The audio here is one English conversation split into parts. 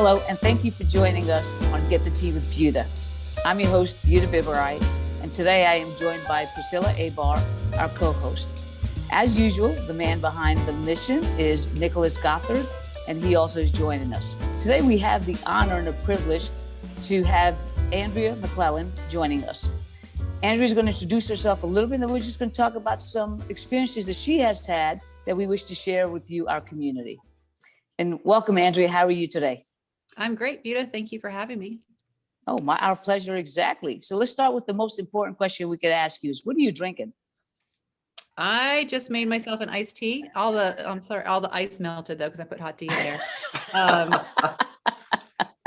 Hello, and thank you for joining us on Get the Tea with Buta. I'm your host, Buta Biberaj, and today I am joined by Priscilla Aybar, our co-host. As usual, the man behind the mission is Nick Gothard, and he also is joining us. Today we have the honor and the privilege to have Andria McClellan joining us. Andria is going to introduce herself a little bit, and then we're just going to talk about some experiences that she has had that we wish to share with you, our community. And welcome, Andria. How are you today? I'm great, Buta. Thank you for having me. Oh, our pleasure, exactly. So let's start with the most important question we could ask you is, what are you drinking? I just made myself an iced tea. All the ice melted though, because I put hot tea in there.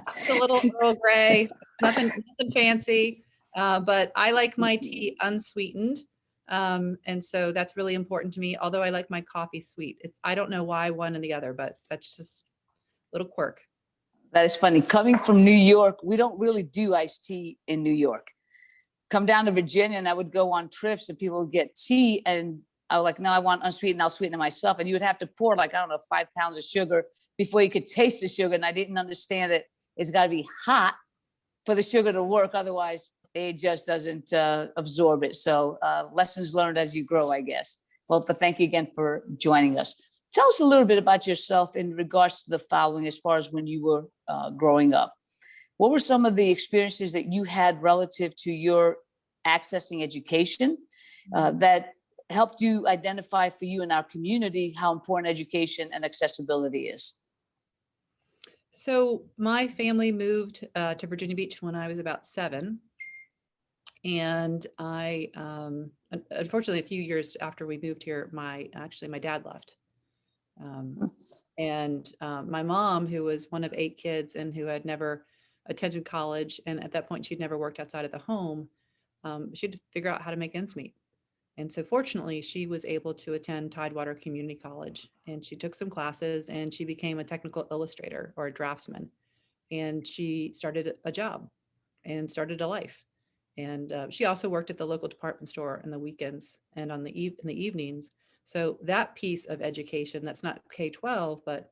Just a little Earl Grey, nothing fancy, but I like my tea unsweetened. And so that's really important to me, although I like my coffee sweet. I don't know why one and the other, but that's just a little quirk. That is funny. Coming from New York, we don't really do iced tea in New York. Come down to Virginia and I would go on trips and people would get tea and I was like, no, I want unsweetened, I'll sweeten it myself. And you would have to pour 5 pounds of sugar before you could taste the sugar. And I didn't understand that it's got to be hot for the sugar to work. Otherwise, it just doesn't absorb it. So lessons learned as you grow, I guess. Well, but thank you again for joining us. Tell us a little bit about yourself in regards to the following as far as when you were growing up. What were some of the experiences that you had relative to your accessing education that helped you identify for you in our community how important education and accessibility is? So my family moved to Virginia Beach when I was about 7. And I, unfortunately, a few years after we moved here, my dad left. My mom, who was one of 8 kids and who had never attended college, and at that point she'd never worked outside of the home, she had to figure out how to make ends meet. And so fortunately she was able to attend Tidewater Community College, and she took some classes and she became a technical illustrator or a draftsman. And she started a job and started a life. And she also worked at the local department store on the weekends and in the evenings. So that piece of education, that's not K-12, but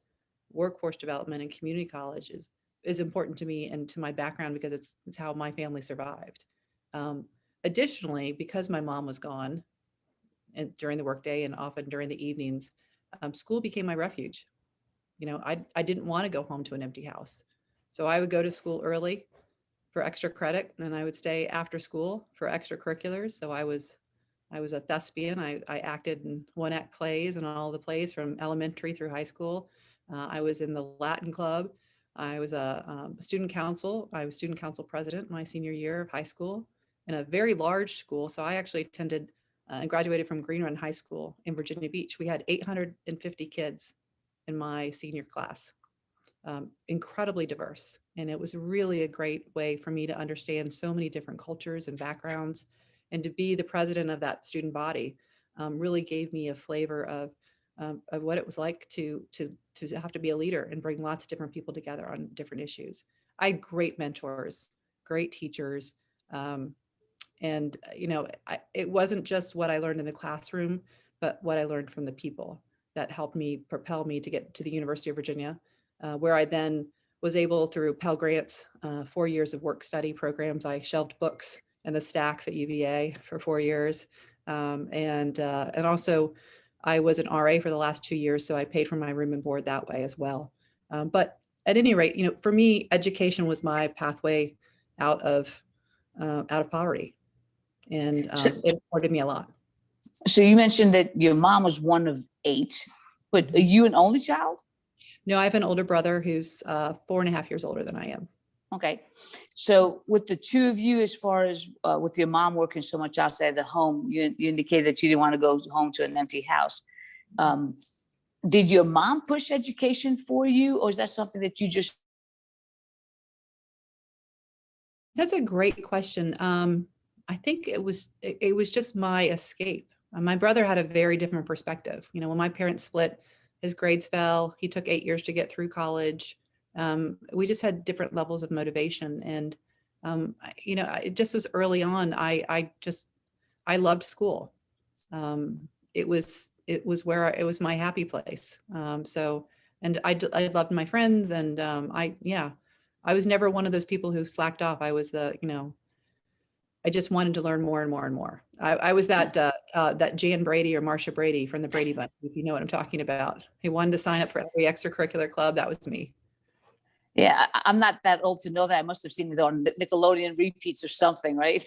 workforce development and community college is important to me and to my background because it's how my family survived. Additionally, because my mom was gone and during the workday and often during the evenings, school became my refuge. I didn't want to go home to an empty house. So I would go to school early for extra credit, and I would stay after school for extracurriculars. So I was a thespian. I acted in one-act plays and all the plays from elementary through high school. I was in the Latin club. I was a student council. I was student council president my senior year of high school in a very large school. So I actually attended and graduated from Green Run High School in Virginia Beach. We had 850 kids in my senior class. Incredibly diverse. And it was really a great way for me to understand so many different cultures and backgrounds. And to be the president of that student body really gave me a flavor of what it was like to have to be a leader and bring lots of different people together on different issues. I had great mentors, great teachers. It wasn't just what I learned in the classroom, but what I learned from the people that helped me propel me to get to the University of Virginia, where I then was able, through Pell Grants, 4 years of work study programs. I shelved books and the stacks at UVA for 4 years. And also I was an RA for the last 2 years, so I paid for my room and board that way as well. But at any rate, for me, education was my pathway out of poverty, and it supported me a lot. So you mentioned that your mom was one of 8, but are you an only child? No, I have an older brother who's 4.5 years older than I am. Okay. So with the two of you, as far as with your mom working so much outside the home, you indicated that you didn't want to go home to an empty house. Did your mom push education for you, or is that something that you just? That's a great question. I think it was just my escape. My brother had a very different perspective. When my parents split, his grades fell. He took 8 years to get through college. We just had different levels of motivation. And, it just was early on. I loved school. It was my happy place. So And I loved my friends, and I was never one of those people who slacked off. I was I just wanted to learn more and more and more. I was that Jan Brady or Marsha Brady from the Brady Bunch, if you know what I'm talking about. Who wanted to sign up for every extracurricular club. That was me. Yeah, I'm not that old to know that. I must have seen it on Nickelodeon repeats or something, right?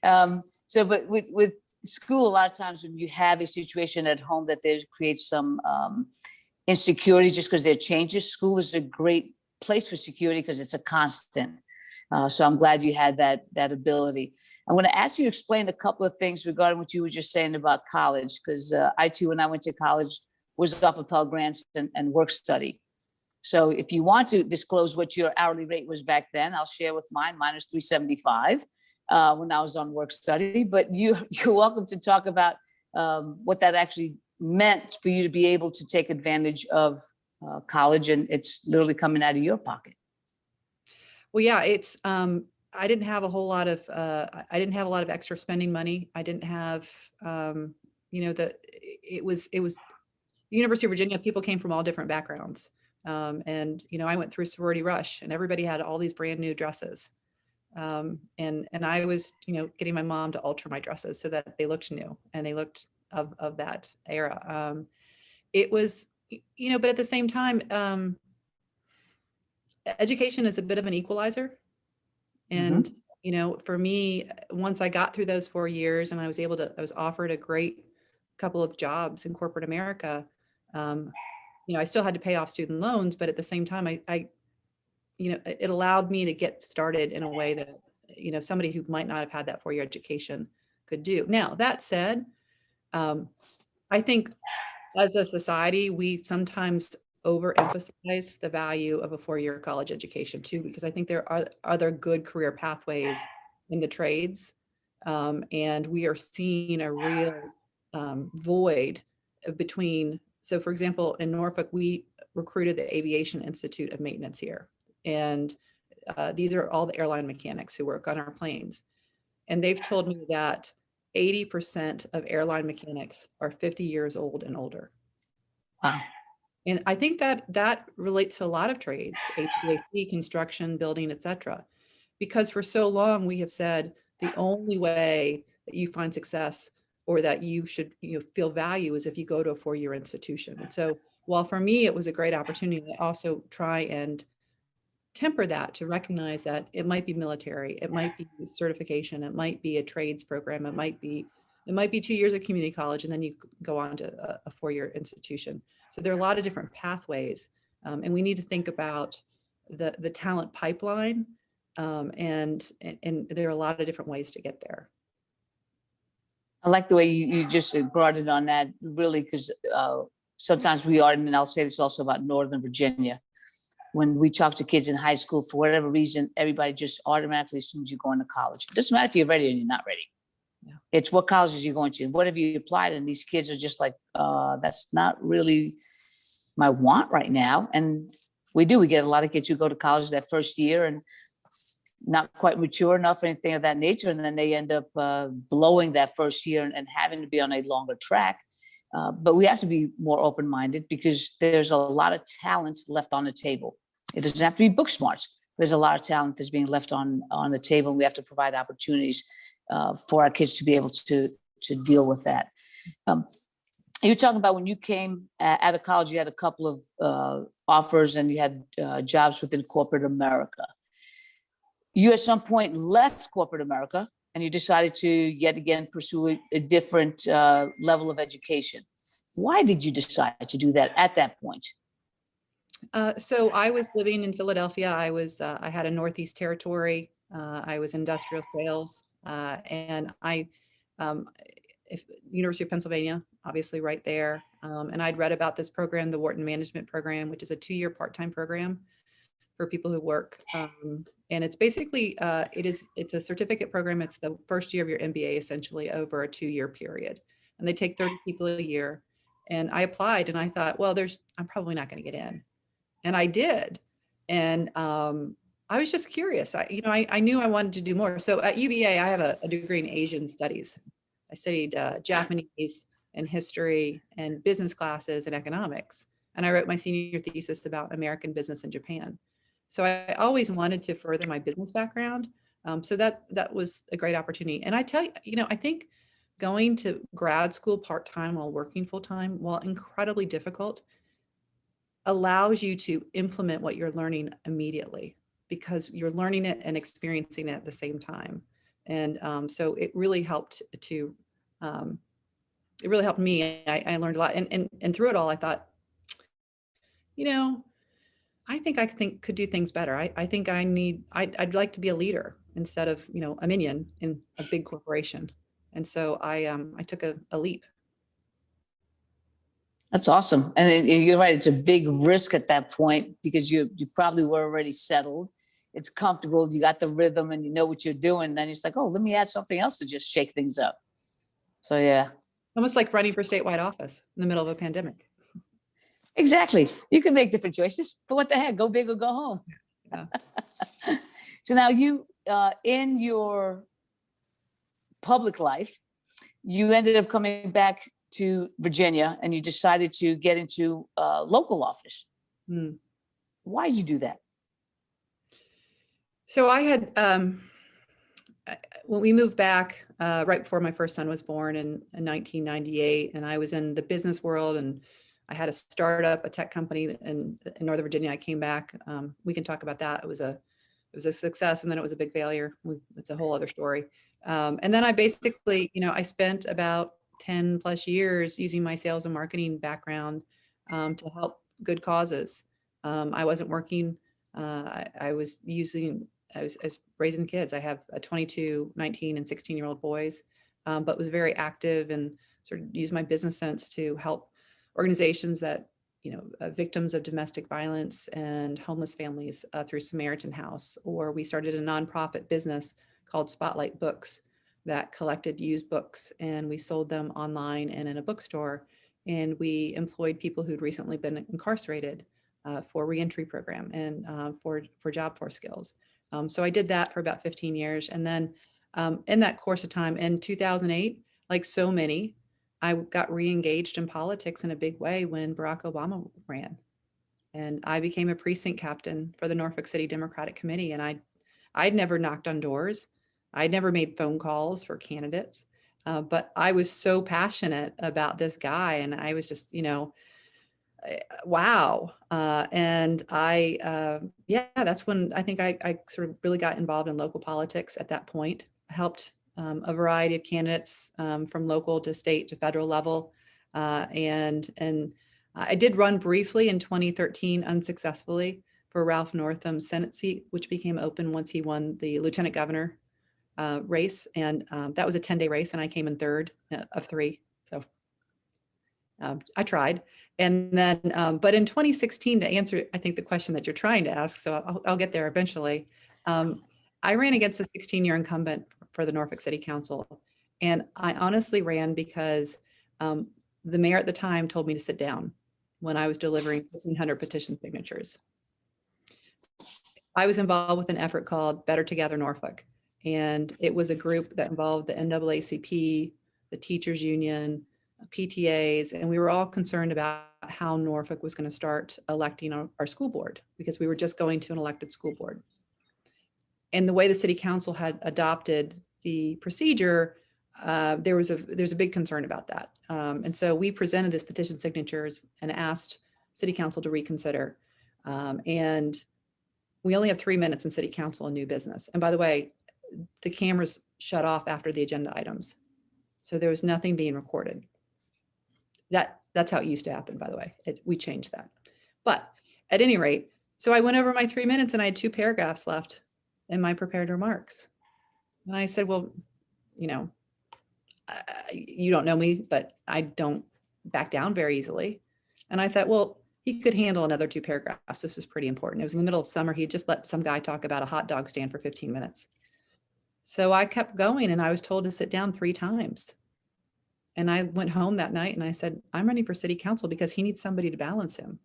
But with school, a lot of times when you have a situation at home that there creates some insecurity just because there are changes, school is a great place for security because it's a constant. So I'm glad you had that ability. I want to ask you to explain a couple of things regarding what you were just saying about college, because I too, when I went to college, was off of Pell Grants and work study. So if you want to disclose what your hourly rate was back then, I'll share with mine. Mine was $375 when I was on work study. But you're welcome to talk about what that actually meant for you to be able to take advantage of college, and it's literally coming out of your pocket. Well, yeah, it's I didn't have a whole lot of extra spending money. I didn't have it was the University of Virginia. People came from all different backgrounds. And I went through sorority rush, and everybody had all these brand new dresses. And I was, getting my mom to alter my dresses so that they looked new and they looked of that era. It was, but at the same time, education is a bit of an equalizer. And, for me, once I got through those 4 years and I was offered a great couple of jobs in corporate America, I still had to pay off student loans, but at the same time, it allowed me to get started in a way that, somebody who might not have had that 4-year education could do. Now, that said, I think as a society, we sometimes overemphasize the value of a 4-year college education too, because I think there are other good career pathways in the trades. And we are seeing a real void between. So for example, in Norfolk, we recruited the Aviation Institute of Maintenance here. And these are all the airline mechanics who work on our planes. And they've told me that 80% of airline mechanics are 50 years old and older. Wow. And I think that relates to a lot of trades, HVAC, construction, building, et cetera. Because for so long we have said the only way that you find success or that you should feel value is if you go to a 4-year institution. And so while for me it was a great opportunity, I also try and temper that to recognize that it might be military, it might be certification, it might be a trades program, it might be 2 years of community college, and then you go on to a 4-year institution. So there are a lot of different pathways, and we need to think about the talent pipeline, and there are a lot of different ways to get there. I like the way you just brought it on that, really, because sometimes we are, and I'll say this also about Northern Virginia. When we talk to kids in high school, for whatever reason, everybody just automatically assumes you're going to college. It doesn't matter if you're ready or you're not ready. Yeah. It's what colleges you're going to. What have you applied? And these kids are just like, that's not really my want right now. And we get a lot of kids who go to college that first year and not quite mature enough or anything of that nature. And then they end up blowing that first year and having to be on a longer track. But we have to be more open-minded because there's a lot of talent left on the table. It doesn't have to be book smarts. There's a lot of talent that's being left on the table. And we have to provide opportunities for our kids to be able to deal with that. You were talking about when you came out of college, you had a couple of offers and you had jobs within corporate America. You at some point left corporate America and you decided to yet again pursue a different level of education. Why did you decide to do that at that point? So I was living in Philadelphia. I had a Northeast territory. I was industrial sales, and University of Pennsylvania, obviously right there. And I'd read about this program, the Wharton Management Program, which is a 2-year part-time program for people who work. And it's basically, it's a certificate program. It's the first year of your MBA, essentially, over a 2-year period. And they take 30 people a year. And I applied and I thought, well, I'm probably not going to get in. And I did. And I was just curious. I knew I wanted to do more. So at UVA, I have a degree in Asian studies. I studied Japanese and history and business classes and economics. and I wrote my senior thesis about American business in Japan. So I always wanted to further my business background. So that was a great opportunity. And I tell you, I think going to grad school part-time while working full-time, while incredibly difficult, allows you to implement what you're learning immediately, because you're learning it and experiencing it at the same time. And so it really helped me. I learned a lot. And through it all, I thought, I think could do things better. I think I'd like to be a leader instead of, a minion in a big corporation. And so I took a leap. That's awesome. And you're right. It's a big risk at that point because you probably were already settled. It's comfortable. You got the rhythm and you know what you're doing. Then it's like, oh, let me add something else to just shake things up. So, yeah. Almost like running for statewide office in the middle of a pandemic. Exactly. You can make different choices, but what the heck, go big or go home. Yeah. So now you, in your public life, you ended up coming back to Virginia and you decided to get into local office. Why did you do that? So I had, when we moved back right before my first son was born in 1998, and I was in the business world, and I had a startup, a tech company in Northern Virginia. I came back. We can talk about that. It was a success, and then it was a big failure. It's a whole other story. And then I basically, I spent about 10 plus years using my sales and marketing background to help good causes. I wasn't working. I was raising kids. I have a 22, 19, and 16-year-old boys, but was very active and sort of used my business sense to help organizations that, victims of domestic violence and homeless families through Samaritan House. Or we started a nonprofit business called Spotlight Books that collected used books, and we sold them online and in a bookstore. And we employed people who'd recently been incarcerated for reentry program and for job force skills. So I did that for about 15 years. And then in that course of time, in 2008, like so many, I got re-engaged in politics in a big way when Barack Obama ran. And I became a precinct captain for the Norfolk City Democratic Committee. And I'd never knocked on doors. I'd never made phone calls for candidates. But I was so passionate about this guy. And I was just, wow. And that's when I think I sort of really got involved in local politics at that point. I helped a variety of candidates from local to state to federal level. And I did run briefly in 2013 unsuccessfully for Ralph Northam's Senate seat, which became open once he won the lieutenant governor race. And that was a 10-day race, and I came in third of three. So I tried. And then, but in 2016, to answer, I think, the question that you're trying to ask, so I'll get there eventually. I ran against a 16-year incumbent for the Norfolk City Council. And I honestly ran because the mayor at the time told me to sit down when I was delivering 1,500 petition signatures. I was involved with an effort called Better Together Norfolk. And it was a group that involved the NAACP, the teachers union, PTAs, and we were all concerned about how Norfolk was going to start electing our school board, because we were just going to an elected school board. And the way the city council had adopted the procedure, there's a big concern about that. And so we presented this petition signatures and asked city council to reconsider. And we only have 3 minutes in city council and new business. And by the way, the cameras shut off after the agenda items. So there was nothing being recorded. That's how it used to happen, by the way. We changed that. But at any rate, so I went over my 3 minutes and I had 2 paragraphs left in my prepared remarks. And I said, well, you don't know me, but I don't back down very easily. And I thought, well, he could handle another 2 paragraphs. This is pretty important. It was in the middle of summer. He just let some guy talk about a hot dog stand for 15 minutes. So I kept going, and I was told to sit down 3 times. And I went home that night and I said, I'm running for city council because he needs somebody to balance him.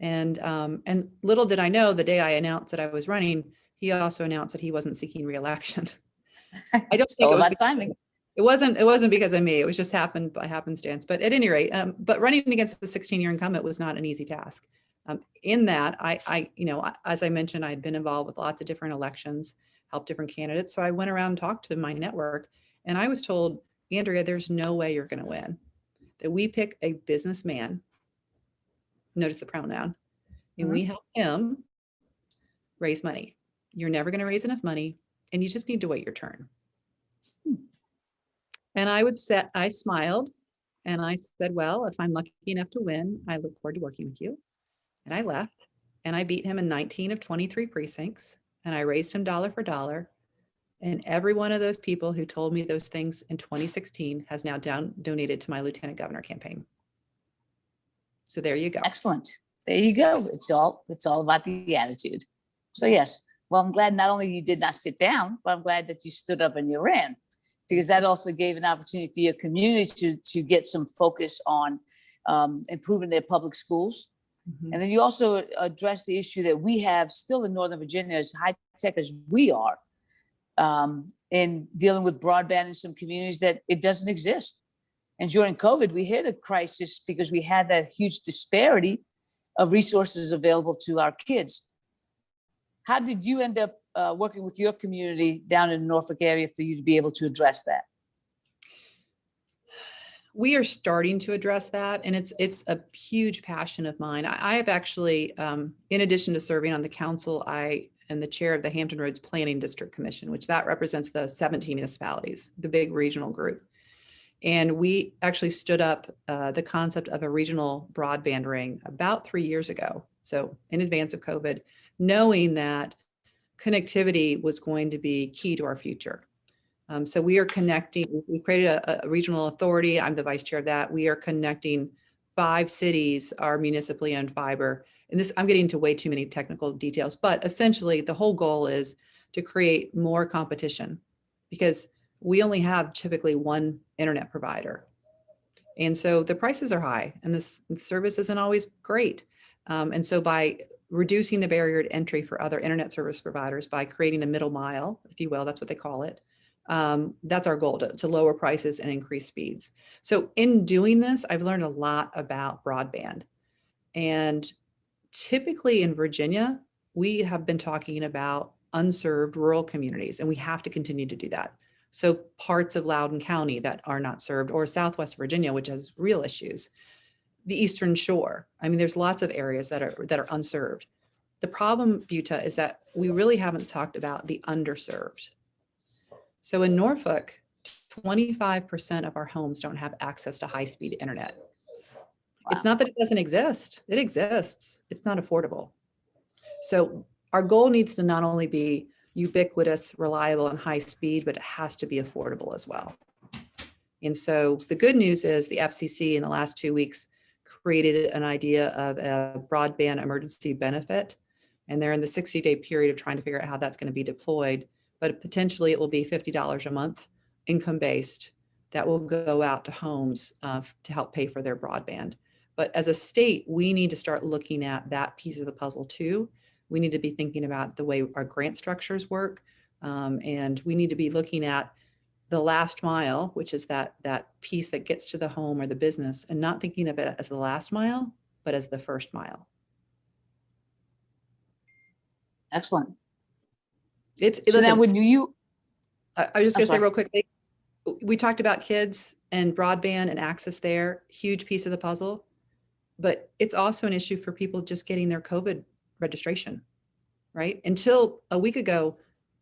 And little did I know, the day I announced that I was running, he also announced that he wasn't seeking re-election. I don't think all about timing. It wasn't because of me. It was just happened by happenstance. But at any rate, but running against the 16-year incumbent was not an easy task. In that, as I mentioned, I had been involved with lots of different elections, helped different candidates. So I went around and talked to my network, and I was told, Andrea, there's no way you're going to win. That we pick a businessman, notice the pronoun, and we help him raise money. You're never going to raise enough money, and you just need to wait your turn. And I smiled and I said, well, if I'm lucky enough to win, I look forward to working with you. And I left and I beat him in 19 of 23 precincts, and I raised him dollar for dollar. And every one of those people who told me those things in 2016 has now donated to my lieutenant governor campaign. So there you go. Excellent. There you go. It's all about the attitude. So yes, well, I'm glad not only you did not sit down, but I'm glad that you stood up and you ran, because that also gave an opportunity for your community to get some focus on improving their public schools. And then you also address the issue that we have still in Northern Virginia, as high tech as we are, in dealing with broadband in some communities, that it doesn't exist. And during COVID, we hit a crisis because we had that huge disparity of resources available to our kids. How did you end up working with your community down in the Norfolk area for you to be able to address that? We are starting to address that, and it's a huge passion of mine. I have actually, in addition to serving on the council, I am the chair of the Hampton Roads Planning District Commission, which that represents the 17 municipalities, the big regional group. And we actually stood up the concept of a regional broadband ring about 3 years ago. So in advance of COVID, knowing that connectivity was going to be key to our future. So we are connecting, we created a regional authority. I'm the vice chair of that. We are connecting 5 cities, are municipally owned fiber. And this, I'm getting into way too many technical details, but essentially the whole goal is to create more competition, because we only have typically one internet provider. And so the prices are high and the service isn't always great. And so by reducing the barrier to entry for other internet service providers, by creating a middle mile, if you will, that's what they call it. That's our goal, to lower prices and increase speeds. So in doing this, I've learned a lot about broadband. And typically in Virginia, we have been talking about unserved rural communities, and we have to continue to do that. So parts of Loudoun County that are not served, or Southwest Virginia, which has real issues, the Eastern Shore. I mean, there's lots of areas that are unserved. The problem, Buta, is that we really haven't talked about the underserved. So in Norfolk, 25% of our homes don't have access to high-speed internet. Wow. It's not that it doesn't exist. It exists. It's not affordable. So our goal needs to not only be ubiquitous, reliable, and high speed, but it has to be affordable as well. And so the good news is the FCC in the last 2 weeks created an idea of a broadband emergency benefit. And they're in the 60-day period of trying to figure out how that's going to be deployed. But potentially it will be $50 a month, income-based, that will go out to homes to help pay for their broadband. But as a state, we need to start looking at that piece of the puzzle too. We need to be thinking about the way our grant structures work. And we need to be looking at the last mile, which is that piece that gets to the home or the business, and not thinking of it as the last mile, but as the first mile. Excellent. So listen, now when you, I was just going to say real quickly, we talked about kids and broadband and access there, huge piece of the puzzle, but it's also an issue for people just getting their COVID registration, right? Until a week ago,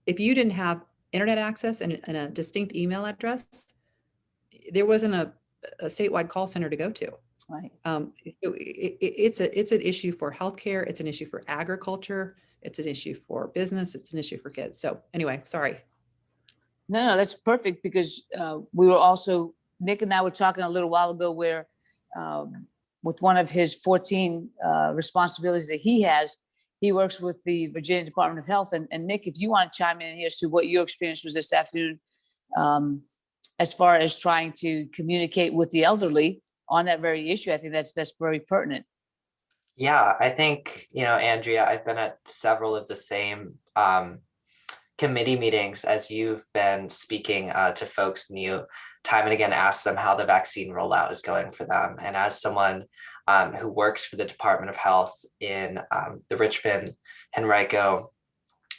if you didn't have internet access and a distinct email address, there wasn't a statewide call center to go to. Right. It's an issue for healthcare. It's an issue for agriculture. It's an issue for business. It's an issue for kids. So anyway, sorry. No, that's perfect, because we were also, Nick and I were talking a little while ago where with one of his 14 responsibilities that he has, he works with the Virginia Department of Health. And Nick, if you want to chime in here as to what your experience was this afternoon, as far as trying to communicate with the elderly on that very issue, I think that's very pertinent. Yeah, I think, Andrea, I've been at several of the same committee meetings, as you've been speaking to folks, and you time and again ask them how the vaccine rollout is going for them. And as someone who works for the Department of Health in the Richmond Henrico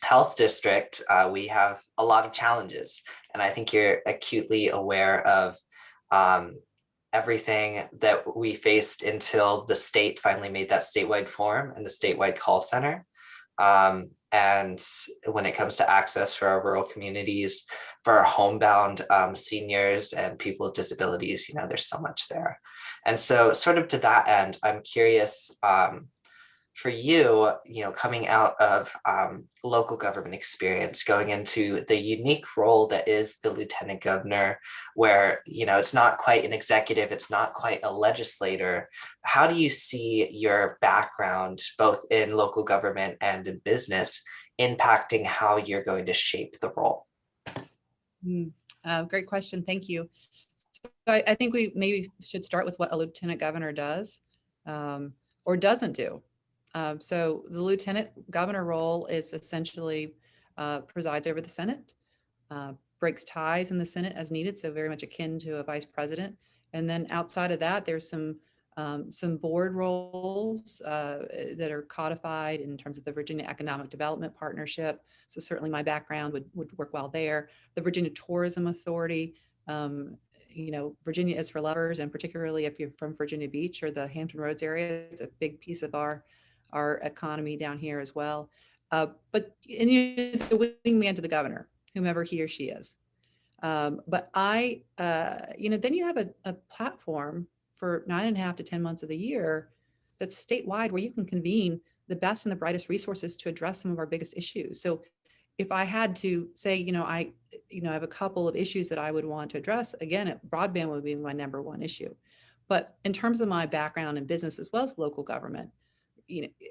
Health District, we have a lot of challenges. And I think you're acutely aware of everything that we faced until the state finally made that statewide forum and the statewide call center. And when it comes to access for our rural communities, for our homebound seniors and people with disabilities, there's so much there. And so sort of to that end, I'm curious, for you, coming out of local government experience, going into the unique role that is the lieutenant governor, where, it's not quite an executive, it's not quite a legislator. How do you see your background, both in local government and in business, impacting how you're going to shape the role? Great question. Thank you. So I think we maybe should start with what a lieutenant governor does or doesn't do. So the lieutenant governor role is essentially presides over the Senate, breaks ties in the Senate as needed, so very much akin to a vice president. And then outside of that, there's some board roles that are codified in terms of the Virginia Economic Development Partnership. So certainly my background would work well there. The Virginia Tourism Authority. Virginia is for lovers, and particularly if you're from Virginia Beach or the Hampton Roads area, it's a big piece of our economy down here as well. But you're the wingman to the governor, whomever he or she is. But then you have a platform for 9.5 to 10 months of the year that's statewide, where you can convene the best and the brightest resources to address some of our biggest issues. So if I had to say, I have a couple of issues that I would want to address, again, broadband would be my number one issue. But in terms of my background in business as well as local government,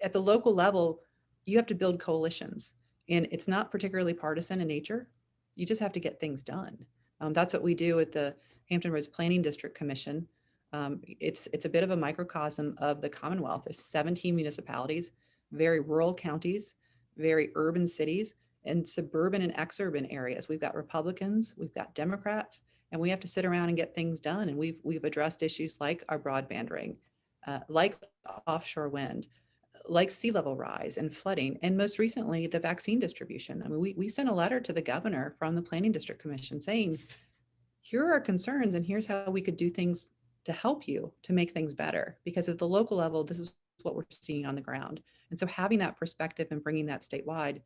at the local level, you have to build coalitions, and it's not particularly partisan in nature. You just have to get things done. That's what we do at the Hampton Roads Planning District Commission. It's a bit of a microcosm of the Commonwealth. There's 17 municipalities, very rural counties, very urban cities, and suburban and exurban areas. We've got Republicans, we've got Democrats, and we have to sit around and get things done. And we've addressed issues like our broadband ring, like offshore wind, like sea level rise and flooding, and most recently the vaccine distribution. I mean, we sent a letter to the governor from the Planning District Commission saying, here are our concerns and here's how we could do things to help you to make things better. Because at the local level, this is what we're seeing on the ground. And so having that perspective and bringing that statewide,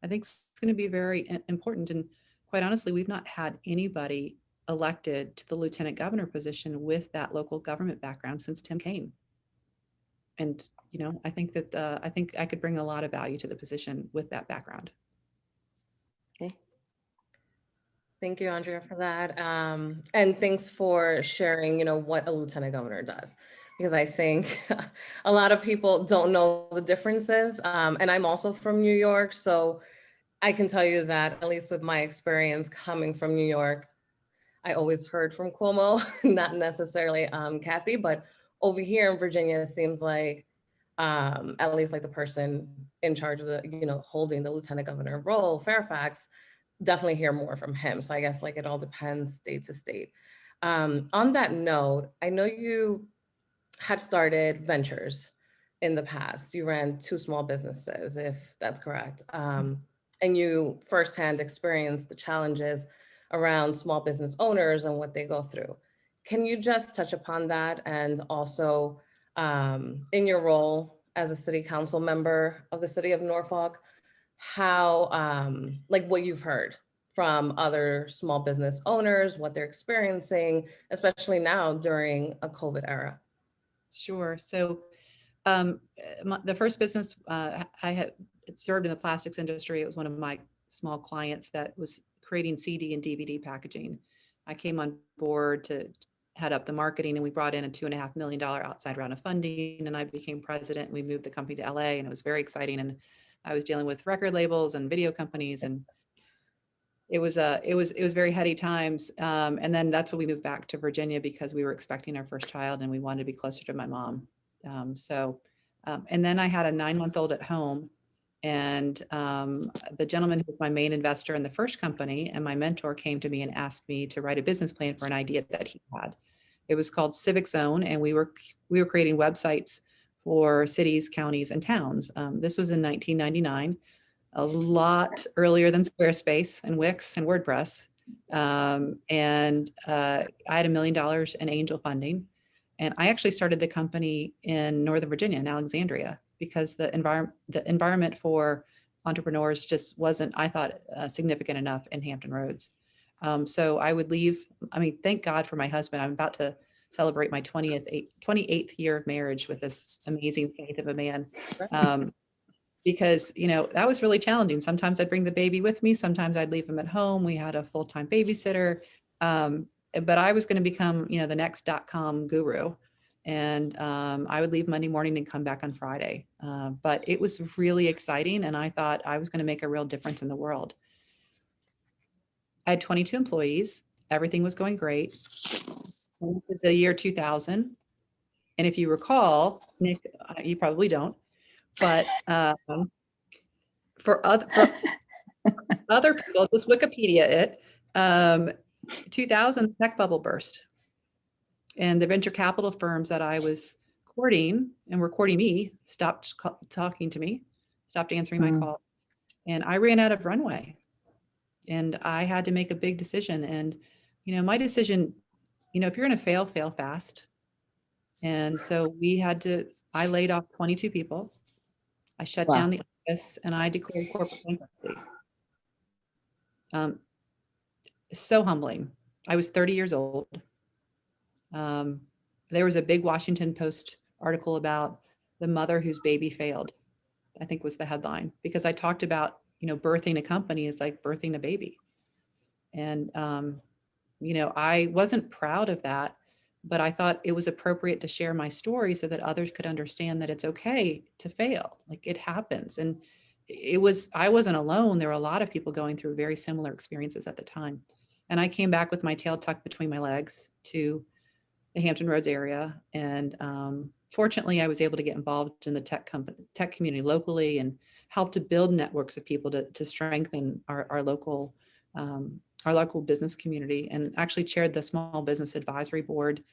I think is going to be very important. And quite honestly, we've not had anybody elected to the lieutenant governor position with that local government background since Tim Kaine. And I think that I could bring a lot of value to the position with that background. Okay. Thank you, Andrea, for that. And thanks for sharing, what a lieutenant governor does, because I think a lot of people don't know the differences. And I'm also from New York, so I can tell you that, at least with my experience coming from New York, I always heard from Cuomo, not necessarily Kathy, but over here in Virginia, it seems like at least like the person in charge of the, holding the lieutenant governor role, Fairfax, definitely hear more from him. So I guess it all depends state to state. On that note, I know you had started ventures in the past. You ran 2 small businesses, if that's correct. And you firsthand experienced the challenges around small business owners and what they go through. Can you just touch upon that? And also in your role as a city council member of the city of Norfolk, how, what you've heard from other small business owners, what they're experiencing, especially now during a COVID era? Sure. So the first business I had served in the plastics industry. It was one of my small clients that was creating CD and DVD packaging. I came on board to head up the marketing, and we brought in a $2.5 million outside round of funding, and I became president, and we moved the company to LA, and it was very exciting. And I was dealing with record labels and video companies, and it was very heady times. And then that's when we moved back to Virginia because we were expecting our first child and we wanted to be closer to my mom. And then I had a 9-month-old at home, And the gentleman who was my main investor in the first company and my mentor came to me and asked me to write a business plan for an idea that he had. It was called Civic Zone, and we were creating websites for cities, counties, and towns. This was in 1999, a lot earlier than Squarespace and Wix and WordPress. And I had $1 million in angel funding. And I actually started the company in Northern Virginia, in Alexandria, because the environment for entrepreneurs just wasn't, I thought, significant enough in Hampton Roads. So I would leave. I mean, thank God for my husband. I'm about to celebrate my 28th year of marriage with this amazing saint of a man. Because, you know, that was really challenging. Sometimes I'd bring the baby with me. Sometimes I'd leave him at home. We had a full-time babysitter. But I was going to become, you know, the next .com guru. And I would leave Monday morning and come back on Friday. But it was really exciting. And I thought I was going to make a real difference in the world. I had 22 employees. Everything was going great. And this is the year 2000. And if you recall, Nick, you probably don't, but for other people, just Wikipedia it, 2000 tech bubble burst. And the venture capital firms that I was courting and were courting me stopped talking to me, stopped answering my call. And I ran out of runway. And I had to make a big decision. And, you know, my decision, you know, if you're going to fail, fail fast. And so I laid off 22 people. I shut down the office and I declared corporate bankruptcy. So humbling. I was 30 years old. There was a big Washington Post article about the mother whose baby failed, I think was the headline, because I talked about, you know, birthing a company is like birthing a baby. And, you know, I wasn't proud of that, but I thought it was appropriate to share my story so that others could understand that it's okay to fail. Like, it happens. And I wasn't alone. There were a lot of people going through very similar experiences at the time. And I came back with my tail tucked between my legs to the Hampton Roads area. And fortunately, I was able to get involved in the tech community locally and help to build networks of people to strengthen our local business community, and actually chaired the Small Business Advisory Board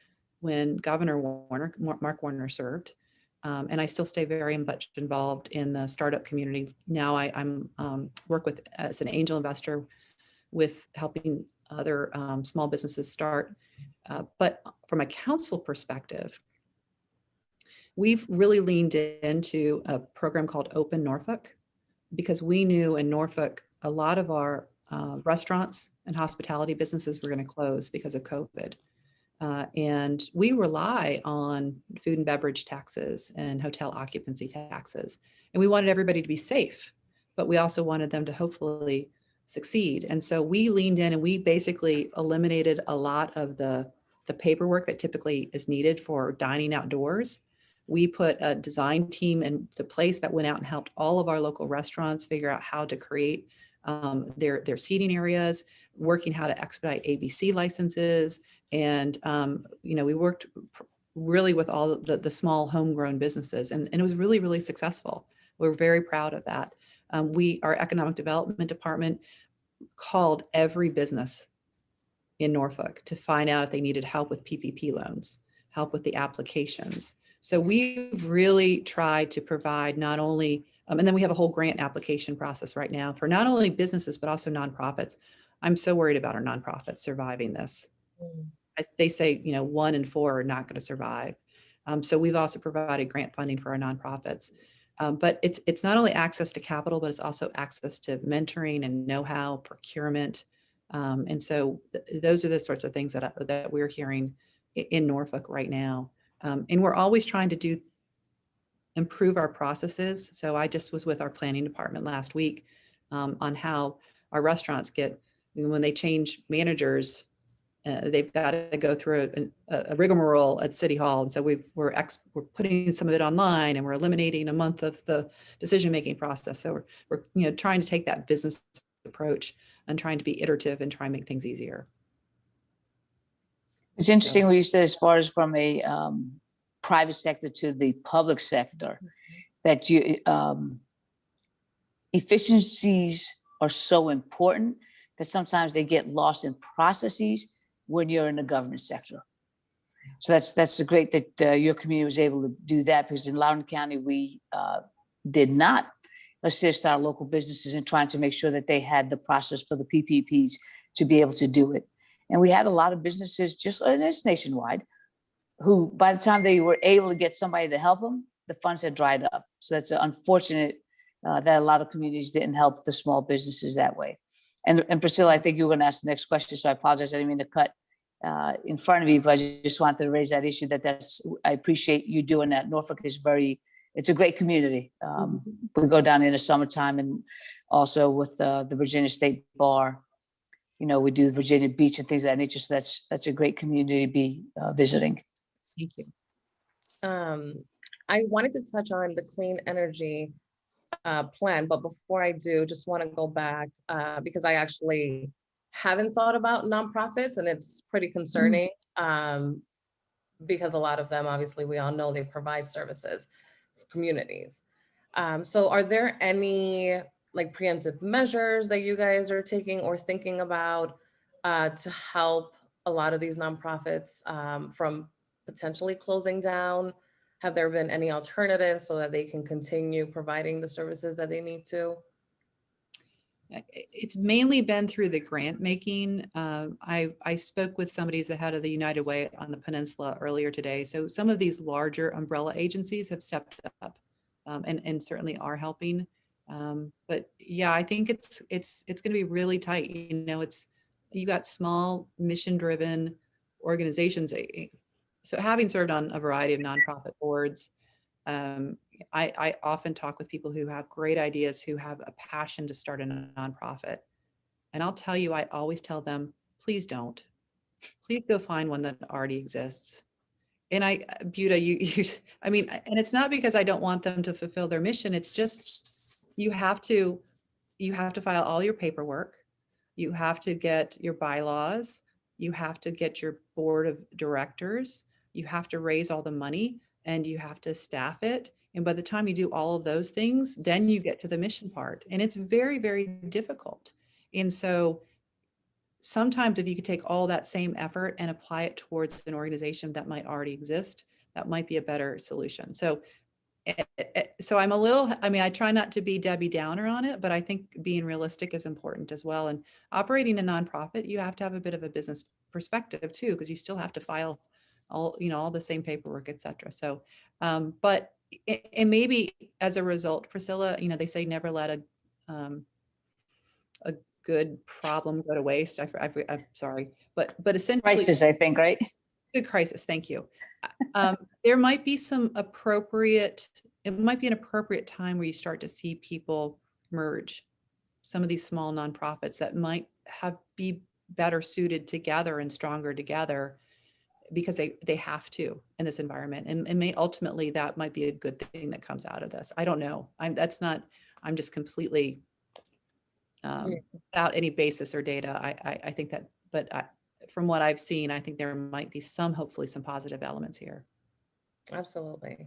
when Governor Mark Warner served. And I still stay very much involved in the startup community. Now I'm work as an angel investor with helping other small businesses start. But from a council perspective, we've really leaned into a program called Open Norfolk, because we knew in Norfolk, a lot of our restaurants and hospitality businesses were going to close because of COVID. And we rely on food and beverage taxes and hotel occupancy taxes. And we wanted everybody to be safe, but we also wanted them to hopefully succeed. And so we leaned in and we basically eliminated a lot of the paperwork that typically is needed for dining outdoors. We put a design team into place that went out and helped all of our local restaurants figure out how to create their seating areas, working how to expedite ABC licenses. And, you know, we worked really with all the small homegrown businesses, and it was really, really successful. We're very proud of that. Our economic development department called every business in Norfolk to find out if they needed help with PPP loans, help with the applications. So we've really tried to provide not only, and then we have a whole grant application process right now for not only businesses, but also nonprofits. I'm so worried about our nonprofits surviving this. They say, you know, 1 in 4 are not going to survive. So we've also provided grant funding for our nonprofits. But it's not only access to capital, but it's also access to mentoring and know-how, procurement. And so those are the sorts of things that we're hearing in Norfolk right now. And we're always trying to improve our processes. So I just was with our planning department last week on how our restaurants when they change managers, they've got to go through a rigmarole at City Hall. And so we're putting some of it online, and we're eliminating a month of the decision-making process. So we're trying to take that business approach and trying to be iterative and try and make things easier. It's interesting what you said as far as from a private sector to the public sector, that efficiencies are so important that sometimes they get lost in processes when you're in the government sector. So that's great that your community was able to do that, because in Loudoun County, we did not assist our local businesses in trying to make sure that they had the process for the PPPs to be able to do it. And we had a lot of businesses, and it's nationwide, who by the time they were able to get somebody to help them, the funds had dried up. So that's unfortunate that a lot of communities didn't help the small businesses that way. And Priscilla, I think you were going to ask the next question, so I apologize. I didn't mean to cut in front of you, but I just wanted to raise that issue. I appreciate you doing that. Norfolk is it's a great community. We go down in the summertime, and also with the Virginia State Bar, we do Virginia Beach and things of that nature. So that's a great community to be visiting. Thank you. I wanted to touch on the clean energy plan, but before I do, just want to go back because I actually haven't thought about nonprofits, and it's pretty concerning because a lot of them, obviously, we all know they provide services for communities. So are there any preemptive measures that you guys are taking or thinking about to help a lot of these nonprofits from potentially closing down? Have there been any alternatives so that they can continue providing the services that they need to? It's mainly been through the grant making. I spoke with somebody who's the head of the United Way on the peninsula earlier today. So some of these larger umbrella agencies have stepped up and certainly are helping. But yeah, I think it's going to be really tight. You got small mission-driven organizations. So having served on a variety of nonprofit boards, I often talk with people who have great ideas, who have a passion to start a nonprofit. And I'll tell you, I always tell them, please don't. Please go find one that already exists. And Buta, and it's not because I don't want them to fulfill their mission. It's just, you have to file all your paperwork. You have to get your bylaws. You have to get your board of directors. You have to raise all the money, and you have to staff it. And by the time you do all of those things, then you get to the mission part. And it's very, very difficult. And so sometimes if you could take all that same effort and apply it towards an organization that might already exist, that might be a better solution. So I'm I try not to be Debbie Downer on it, but I think being realistic is important as well. And operating a nonprofit, you have to have a bit of a business perspective too, because you still have to file all the same paperwork, et cetera. So, but and maybe as a result, Priscilla, they say never let a good problem go to waste. I'm sorry, but essentially, Crisis, I think, right? Good crisis. Thank you. There might be it might be an appropriate time where you start to see people merge some of these small nonprofits that might be better suited together and stronger together because they have to in this environment. And ultimately that might be a good thing that comes out of this. I don't know. I'm just completely without any basis or data. I think that, but from what I've seen, I think there might be hopefully some positive elements here. Absolutely.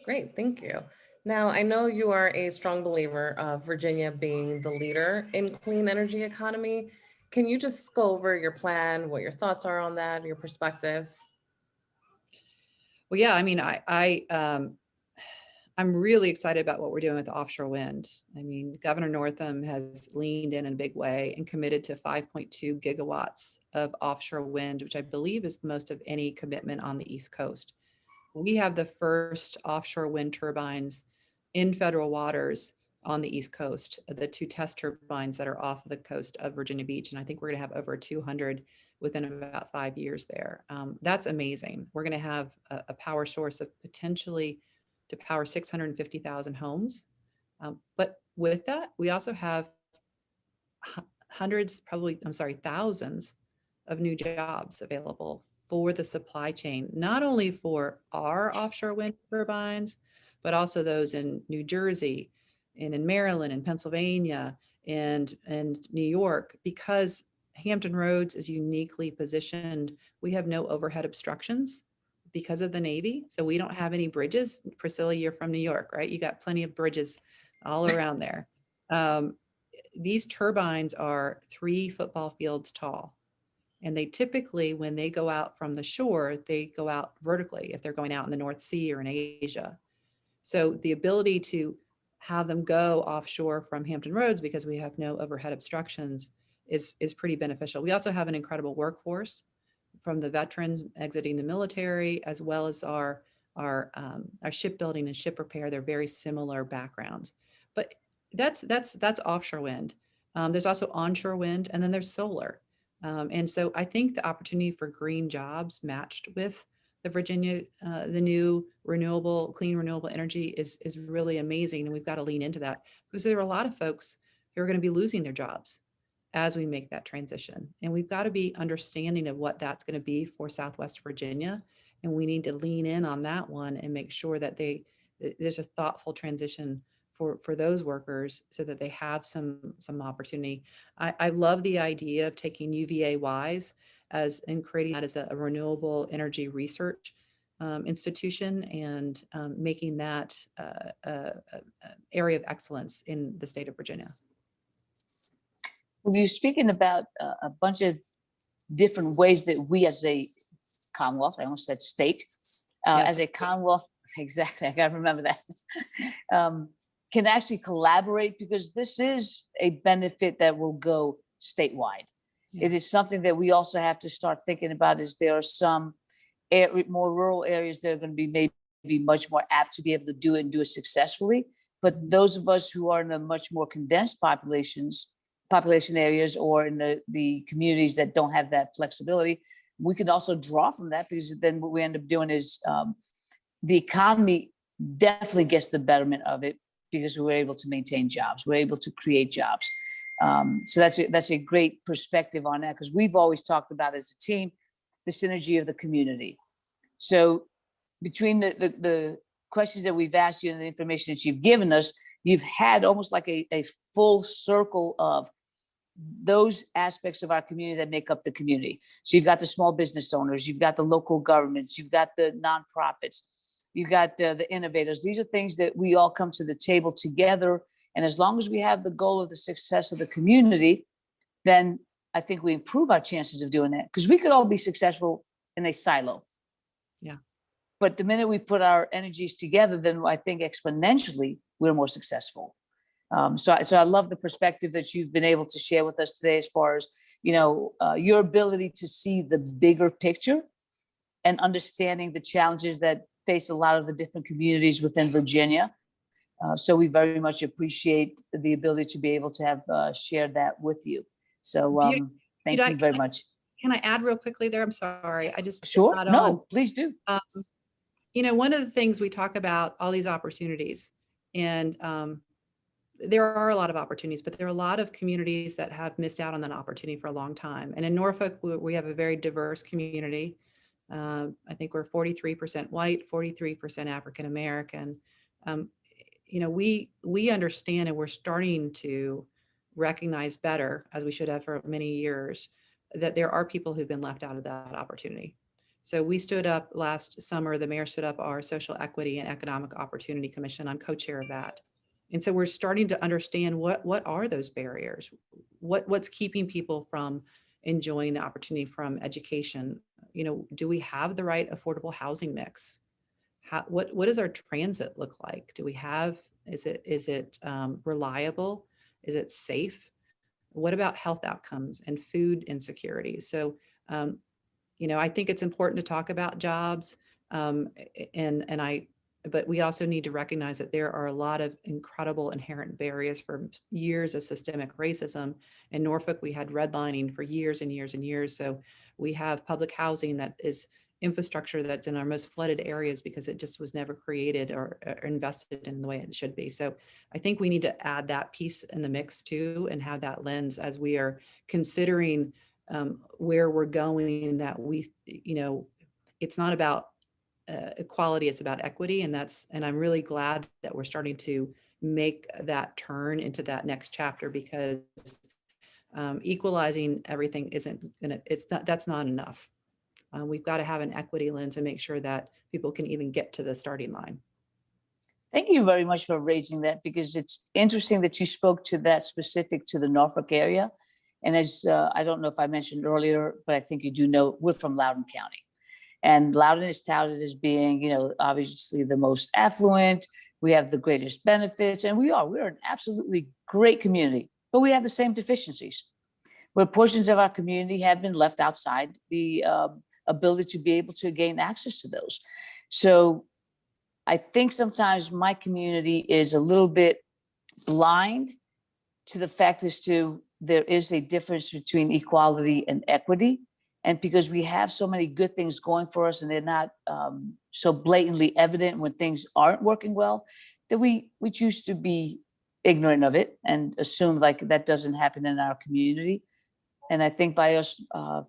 Great, thank you. Now, I know you are a strong believer of Virginia being the leader in clean energy economy. Can you just go over your plan, what your thoughts are on that, your perspective? Well, yeah, I'm really excited about what we're doing with offshore wind. Governor Northam has leaned in a big way and committed to 5.2 gigawatts of offshore wind, which I believe is the most of any commitment on the East Coast. We have the first offshore wind turbines in federal waters on the East Coast, the 2 test turbines that are off the coast of Virginia Beach. And I think we're going to have over 200 within about 5 years there. That's amazing. We're going to have a power source of potentially to power 650,000 homes. But with that, we also have thousands of new jobs available for the supply chain, not only for our offshore wind turbines, but also those in New Jersey and in Maryland and Pennsylvania and New York, because Hampton Roads is uniquely positioned. We have no overhead obstructions because of the Navy. So we don't have any bridges. Priscilla, you're from New York, right? You got plenty of bridges all around there. These turbines are 3 football fields tall. And they typically, when they go out from the shore, they go out vertically if they're going out in the North Sea or in Asia. So the ability to have them go offshore from Hampton Roads, because we have no overhead obstructions, is pretty beneficial. We also have an incredible workforce from the veterans exiting the military, as well as our shipbuilding and ship repair. They're very similar backgrounds, but that's offshore wind. There's also onshore wind, and then there's solar. And so I think the opportunity for green jobs matched with the Virginia, the new clean renewable energy is really amazing. And we've got to lean into that, because there are a lot of folks who are going to be losing their jobs as we make that transition. And we've got to be understanding of what that's going to be for Southwest Virginia. And we need to lean in on that one and make sure that there's a thoughtful transition for those workers, so that they have some opportunity. I love the idea of taking UVA-WISE and creating that as a renewable energy research institution, and making that a area of excellence in the state of Virginia. Well, you're speaking about a bunch of different ways that we as a Commonwealth, I almost said state, Yes. as a Commonwealth, exactly, I gotta remember that, can actually collaborate, because this is a benefit that will go statewide. Yeah. It is something that we also have to start thinking about, is there are some more rural areas that are going to be maybe much more apt to be able to do it and do it successfully. But those of us who are in the much more condensed population areas, or in the communities that don't have that flexibility, we can also draw from that, because then what we end up doing is the economy definitely gets the betterment of it, because we're able to maintain jobs, we're able to create jobs. So that's a great perspective on that, because we've always talked about as a team the synergy of the community. So between the questions that we've asked you and the information that you've given us, you've had almost like a full circle of those aspects of our community that make up the community. So you've got the small business owners, you've got the local governments, you've got the nonprofits, you got the innovators. These are things that we all come to the table together. And as long as we have the goal of the success of the community, then I think we improve our chances of doing that, because we could all be successful in a silo. Yeah. But the minute we put our energies together, then I think exponentially we're more successful. So I love the perspective that you've been able to share with us today, as far as, your ability to see the bigger picture and understanding the challenges that face a lot of the different communities within Virginia. So we very much appreciate the ability to be able to have shared that with you. So thank you very much. Can I add real quickly there? I'm sorry. I just Sure. add No, on. please do. One of the things we talk about, all these opportunities, and there are a lot of opportunities, but there are a lot of communities that have missed out on that opportunity for a long time. And in Norfolk, we have a very diverse community. I think we're 43% white, 43% African American. We understand, and we're starting to recognize better, as we should have for many years, that there are people who've been left out of that opportunity. So we stood up last summer, the mayor stood up our Social Equity and Economic Opportunity Commission. I'm co-chair of that. And so we're starting to understand what are those barriers? What's keeping people from enjoying the opportunity from education? Do we have the right affordable housing mix? What does our transit look like? Is it reliable? Is it safe? What about health outcomes and food insecurity? So, I think it's important to talk about jobs, but we also need to recognize that there are a lot of incredible inherent barriers for years of systemic racism. In Norfolk, we had redlining for years and years and years. So we have public housing that is infrastructure that's in our most flooded areas because it just was never created or invested in the way it should be. So I think we need to add that piece in the mix too, and have that lens as we are considering where we're going, that it's not about equality, it's about equity. And I'm really glad that we're starting to make that turn into that next chapter, because equalizing everything that's not enough. We've got to have an equity lens and make sure that people can even get to the starting line. Thank you very much for raising that, because it's interesting that you spoke to that specific to the Norfolk area. And as I don't know if I mentioned earlier, but I think you do know, we're from Loudoun County. And Loudoun is touted as being, obviously the most affluent. We have the greatest benefits, and we're an absolutely great community, but we have the same deficiencies, where portions of our community have been left outside the ability to be able to gain access to those. So I think sometimes my community is a little bit blind to the fact as to there is a difference between equality and equity. And because we have so many good things going for us, and they're not so blatantly evident when things aren't working well, that we choose to be ignorant of it and assume like that doesn't happen in our community. And I think by us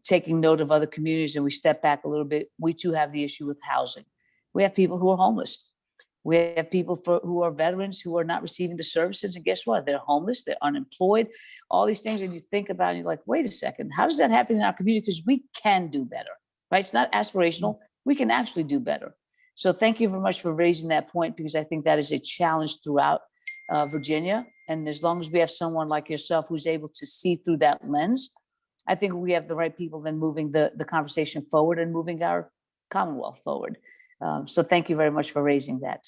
taking note of other communities and we step back a little bit, we too have the issue with housing. We have people who are homeless. We have people who are veterans who are not receiving the services. And guess what? They're homeless, they're unemployed, all these things. And you think about it, and you're like, wait a second, how does that happen in our community? Because we can do better, right? It's not aspirational. We can actually do better. So thank you very much for raising that point, because I think that is a challenge throughout Virginia. And as long as we have someone like yourself who's able to see through that lens, I think we have the right people then moving the conversation forward and moving our Commonwealth forward. So thank you very much for raising that.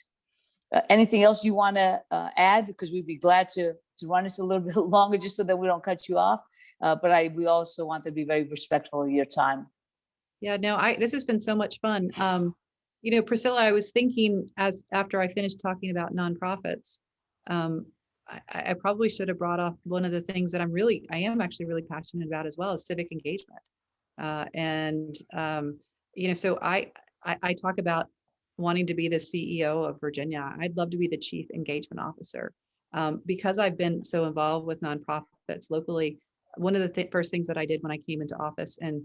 Anything else you want to add? Because we'd be glad to run this a little bit longer just so that we don't cut you off. But we also want to be very respectful of your time. Yeah, no, this has been so much fun. Priscilla, I was thinking after I finished talking about nonprofits, I probably should have brought up one of the things that I am actually really passionate about as well, is civic engagement. So I talk about wanting to be the CEO of Virginia. I'd love to be the chief engagement officer. Because I've been so involved with nonprofits locally, one of the first things that I did when I came into office and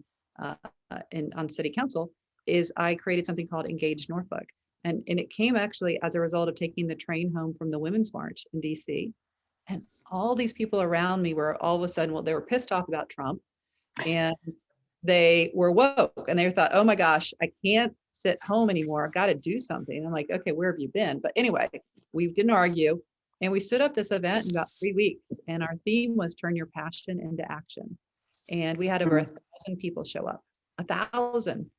on city council is I created something called Engage Norfolk. And it came actually as a result of taking the train home from the Women's March in DC. And all these people around me were all of a sudden, well, they were pissed off about Trump, and they were woke, and they thought, oh my gosh, I can't sit home anymore. I've got to do something. And I'm like, okay, where have you been? But anyway, we didn't argue, and we stood up this event in about 3 weeks, and our theme was turn your passion into action. And we had over 1,000 people show up, 1,000.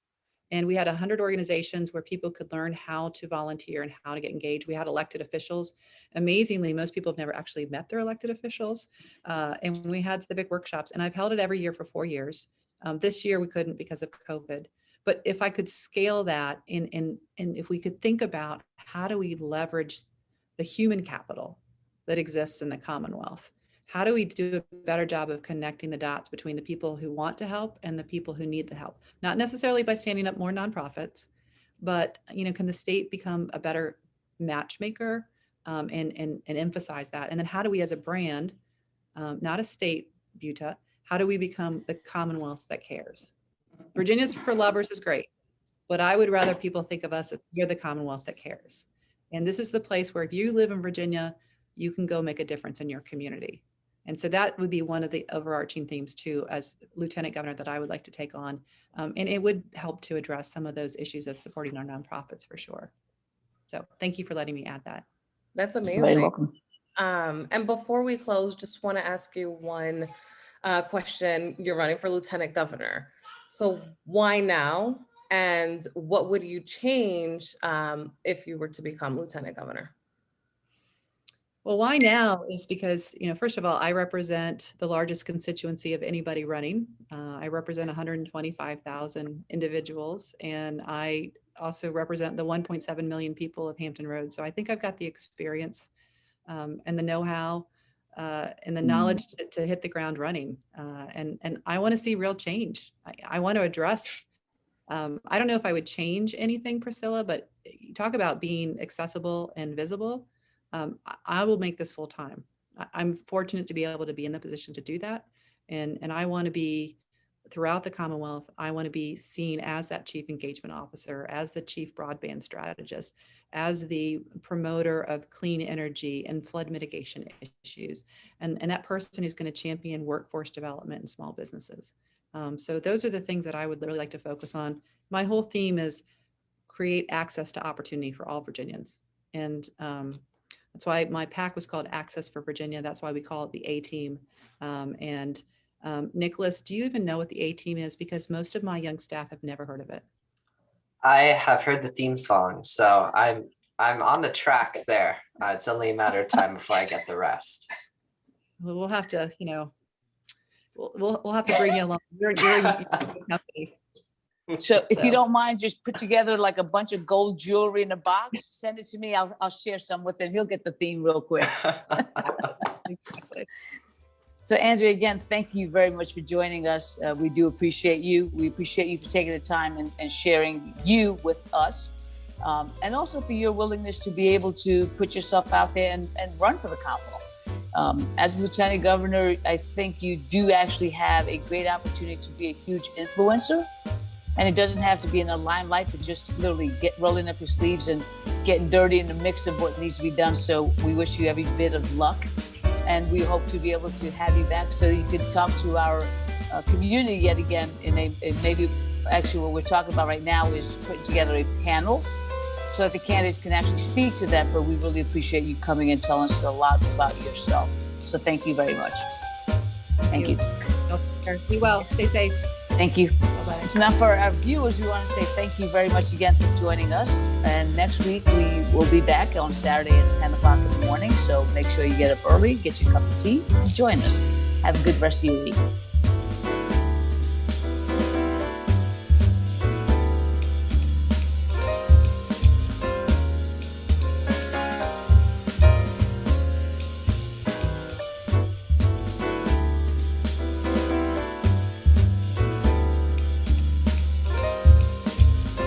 And we had 100 organizations where people could learn how to volunteer and how to get engaged. We had elected officials. Amazingly, most people have never actually met their elected officials. And we had civic workshops, and I've held it every year for 4 years. This year we couldn't because of COVID. But if I could scale that and if we could think about how do we leverage the human capital that exists in the Commonwealth, how do we do a better job of connecting the dots between the people who want to help and the people who need the help? Not necessarily by standing up more nonprofits, but can the state become a better matchmaker and emphasize that? And then how do we, as a brand, not a state, Buta, how do we become the Commonwealth that cares? Virginia's for Lovers is great, but I would rather people think of us as you're the Commonwealth that cares. And this is the place where if you live in Virginia, you can go make a difference in your community. And so that would be one of the overarching themes too, as Lieutenant Governor, that I would like to take on. And it would help to address some of those issues of supporting our nonprofits for sure. So thank you for letting me add that. That's amazing. You're very welcome. And before we close, just want to ask you one question. You're running for Lieutenant Governor. So why now? And what would you change if you were to become Lieutenant Governor? Well, why now is because, first of all, I represent the largest constituency of anybody running. I represent 125,000 individuals, and I also represent the 1.7 million people of Hampton Roads. So I think I've got the experience and the know-how and the knowledge to hit the ground running. And I want to see real change. I want to address, I don't know if I would change anything, Priscilla, but you talk about being accessible and visible. I will make this full time. I'm fortunate to be able to be in the position to do that. And I want to be throughout the Commonwealth. I want to be seen as that chief engagement officer, as the chief broadband strategist, as the promoter of clean energy and flood mitigation issues, and that person who's going to champion workforce development and small businesses. So those are the things that I would really like to focus on. My whole theme is create access to opportunity for all Virginians. And that's why my PAC was called Access for Virginia. That's why we call it the A-Team. Nicholas, do you even know what the A-Team is? Because most of my young staff have never heard of it. I have heard the theme song, so I'm on the track there. It's only a matter of time before I get the rest. Well, we'll have to, we'll have to bring you along. You're in good company. So if you don't mind, just put together like a bunch of gold jewelry in a box, send it to me. I'll share some with him. He'll get the theme real quick. Exactly. So Andrea, again, thank you very much for joining us. We do appreciate you. We appreciate you for taking the time and sharing you with us. And also for your willingness to be able to put yourself out there and run for the Capitol. As Lieutenant Governor, I think you do actually have a great opportunity to be a huge influencer. And it doesn't have to be in the limelight, but just literally rolling up your sleeves and getting dirty in the mix of what needs to be done. So we wish you every bit of luck. And we hope to be able to have you back so you can talk to our community yet again maybe actually what we're talking about right now is putting together a panel so that the candidates can actually speak to that. But we really appreciate you coming and telling us a lot about yourself. So thank you very much. Thank you. Be well. Stay safe. Thank you. Bye-bye. So now for our viewers, we want to say thank you very much again for joining us. And next week, we will be back on Saturday at 10 o'clock in the morning. So make sure you get up early, get your cup of tea, and join us. Have a good rest of your week.